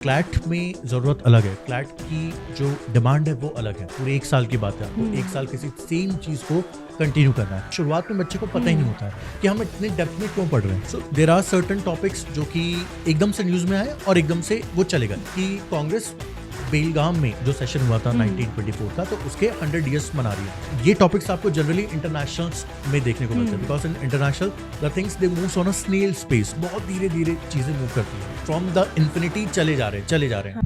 CLAT में ज़रूरत अलग है। क्लैट की जो डिमांड है वो अलग है। पूरे 1 साल की बात है, आपको 1 साल किसी सेम चीज़ को कंटिन्यू करना है। शुरुआत में बच्चे को पता ही नहीं होता है कि हम इतने डेप्थ में क्यों पढ़ रहे हैं। So there are certain topics जो कि एकदम से न्यूज़ में आए और एकदम से वो चले गए कि कांग्रेस बेलगाम में जो सेशन हुआ था 1924 का, तो उसके 100 ईयर्स मना रही है। ये टॉपिक्स आपको जनरली इंटरनेशनल्स में देखने को मिलते हैं, because in international the things they moves on a snail space. बहुत धीरे धीरे चीजें मूव करती हैं, फ्रॉम द इन्फिनिटी चले जा रहे हैं।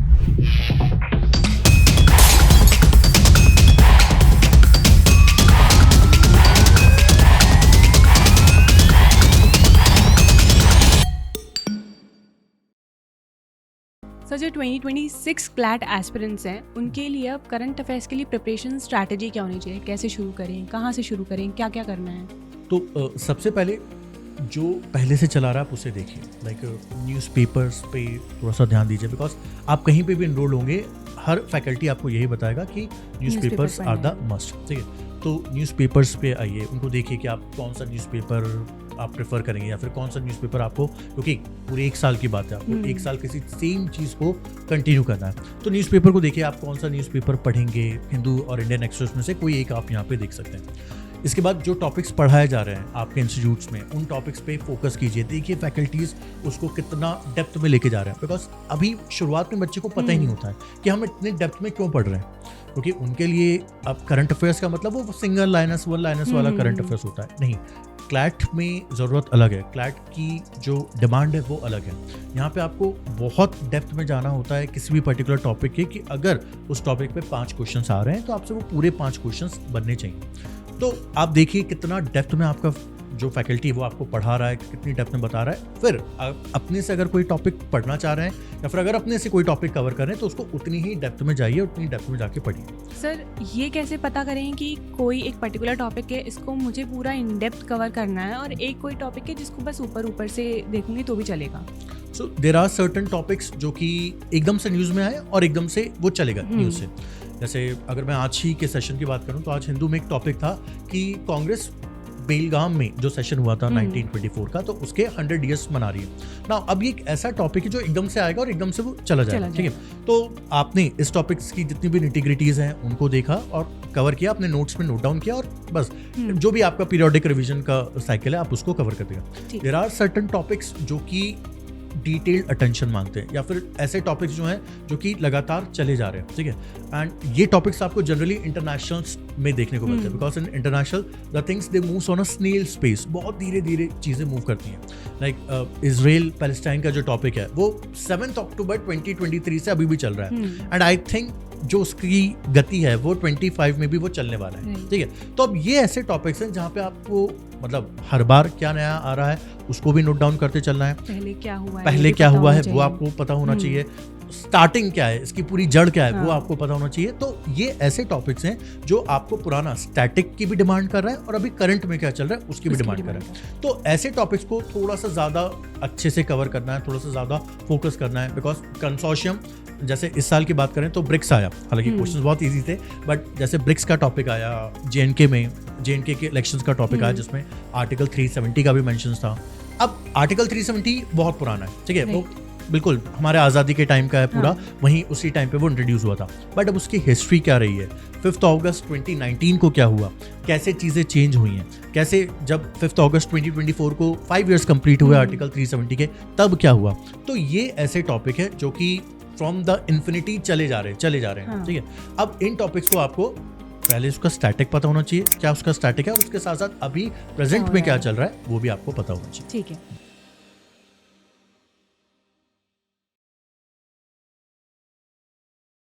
सर, जो 2026 क्लैट एस्पिरेंट्स हैं, उनके लिए अब करंट अफेयर्स के लिए प्रिपरेशन स्ट्रैटेजी क्या होनी चाहिए? कैसे शुरू करें, कहाँ से शुरू करें, क्या क्या करना है? तो सबसे पहले जो पहले से चला रहा है आप उसे देखिए। लाइक न्यूज़पेपर्स पे थोड़ा सा ध्यान दीजिए, बिकॉज आप कहीं पे भी इनरोल होंगे, हर फैकल्टी आपको यही बताएगा कि न्यूज़पेपर्स आर द मस्ट। ठीक है, तो न्यूज़पेपर्स पे आइए, उनको देखिए कि आप कौन सा न्यूज़पेपर आप प्रेफर करेंगे या फिर कौन सा न्यूज़पेपर आपको, क्योंकि पूरे 1 साल की बात है, आपको 1 साल किसी सेम चीज़ को कंटिन्यू करना है। तो न्यूज़पेपर को देखिए, आप कौन सा न्यूज़पेपर पढ़ेंगे। हिंदू और इंडियन एक्सप्रेस में से कोई एक आप यहाँ पे देख सकते हैं। इसके बाद जो टॉपिक्स पढ़ाए जा रहे हैं आपके इंस्टीट्यूट्स में, उन टॉपिक्स पे फोकस कीजिए। देखिए फैकल्टीज़ उसको कितना डेप्थ में लेके जा रहे हैं, बिकॉज अभी शुरुआत में बच्चे को पता ही नहीं होता है कि हम इतने डेप्थ में क्यों पढ़ रहे हैं। क्योंकि उनके लिए अब करंट अफेयर्स का मतलब वो सिंगल लाइनस 1 लाइनस वाला करंट अफेयर्स होता है। नहीं, क्लैट में ज़रूरत अलग है। क्लैट की जो डिमांड है वो अलग है। यहाँ पे आपको बहुत डेप्थ में जाना होता है किसी भी पर्टिकुलर टॉपिक के, कि अगर उस टॉपिक पे 5 क्वेश्चंस आ रहे हैं तो आपसे वो पूरे 5 क्वेश्चंस बनने चाहिए। तो आप देखिए कितना डेप्थ में आपका जो फैकल्टी है वो आपको पढ़ा रहा है, कितनी डेप्थ में बता रहा है। फिर अपने से अगर कोई टॉपिक पढ़ना चाह रहे हैं या फिर अगर अपने से कोई टॉपिक कवर कर रहे हैं तो उसको उतनी ही डेप्थ में जाइए, उतनी डेप्थ में जाके पढ़िए। सर, ये कैसे पता करें कि कोई एक पर्टिकुलर टॉपिक है, इसको मुझे पूरा इन डेप्थ कवर करना है, और एक कोई टॉपिक है जिसको बस ऊपर ऊपर से देखूंगी तो भी चलेगा? So there are certain topics जो कि एकदम से न्यूज़ में आए और एकदम से वो चले गए न्यूज़ से। जैसे अगर मैं आज ही के सेशन की बात करूं तो आज हिंदू में एक टॉपिक था कि कांग्रेस बेलगाम में जो सेशन हुआ था 1924 का, तो उसके 100 ईयर्स मना रही है ना। अब ये एक ऐसा टॉपिक है जो एकदम से आएगा और एकदम से वो चला जाएगा। ठीक है, तो आपने इस टॉपिक्स की जितनी भी निटिग्रिटीज हैं उनको देखा और कवर किया, अपने नोट्स में नोट डाउन किया, और बस जो भी आपका पीरियोडिक रिवीजन का साइकिल है आप उसको कवर कर देगा। देयर आर सर्टेन टॉपिक्स जो कि डिटेल्ड अटेंशन मांगते हैं, या फिर ऐसे टॉपिक्स जो हैं जो कि लगातार चले जा रहे हैं। ठीक है, एंड ये टॉपिक्स आपको जनरली इंटरनेशनल्स में देखने को मिलते हैं, because in international the things they moves on a snail space. बहुत धीरे धीरे चीज़ें मूव करती हैं। लाइक इजराइल पैलेस्टाइन का जो टॉपिक है वो 7 अक्टूबर 2023 से अभी भी चल रहा है, एंड आई थिंक जो उसकी गति है वो 25 में भी वो चलने वाला है। ठीक है, तो अब ये ऐसे टॉपिक्स हैं जहाँ पे आपको मतलब हर बार क्या नया आ रहा है उसको भी नोट डाउन करते चलना है। पहले क्या हुआ है वो आपको पता होना चाहिए। स्टार्टिंग क्या है, इसकी पूरी जड़ क्या है, वो आपको पता होना चाहिए। तो ये ऐसे टॉपिक्स हैं जो आपको पुराना स्टैटिक की भी डिमांड कर रहा है और अभी करंट में क्या चल रहा है उसकी भी डिमांड कर रहा है। तो ऐसे टॉपिक्स को थोड़ा सा ज़्यादा अच्छे से कवर करना है, थोड़ा सा ज़्यादा फोकस करना है, बिकॉज कंसोर्शियम, जैसे इस साल की बात करें तो ब्रिक्स आया, हालांकि क्वेश्चंस बहुत इजी थे, बट जैसे ब्रिक्स का टॉपिक आया, जे.एन.के के इलेक्शंस का टॉपिक आया जिसमें आर्टिकल 370 का भी मेंशन था। अब आर्टिकल 370 बहुत पुराना है, ठीक है, वो बिल्कुल हमारे आज़ादी के टाइम का है पूरा, वहीं उसी टाइम पे वो इंट्रोड्यूस हुआ था। बट अब उसकी हिस्ट्री क्या रही है, 5 अगस्त 2019 को क्या हुआ, कैसे चीज़ें चेंज हुई हैं, कैसे जब 5 अगस्त 2024 को 5 ईयर्स कंप्लीट हुए आर्टिकल 370 के, तब क्या हुआ। तो ये ऐसे टॉपिक है जो कि फ्रॉम द इन्फिनिटी चले जा रहे हैं। ठीक है, अब इन टॉपिक्स को आपको पहले उसका स्टैटिक पता होना चाहिए, क्या उसका स्टैटिक है, और उसके साथ साथ अभी प्रेजेंट में क्या चल रहा है वो भी आपको पता होना चाहिए। ठीक है।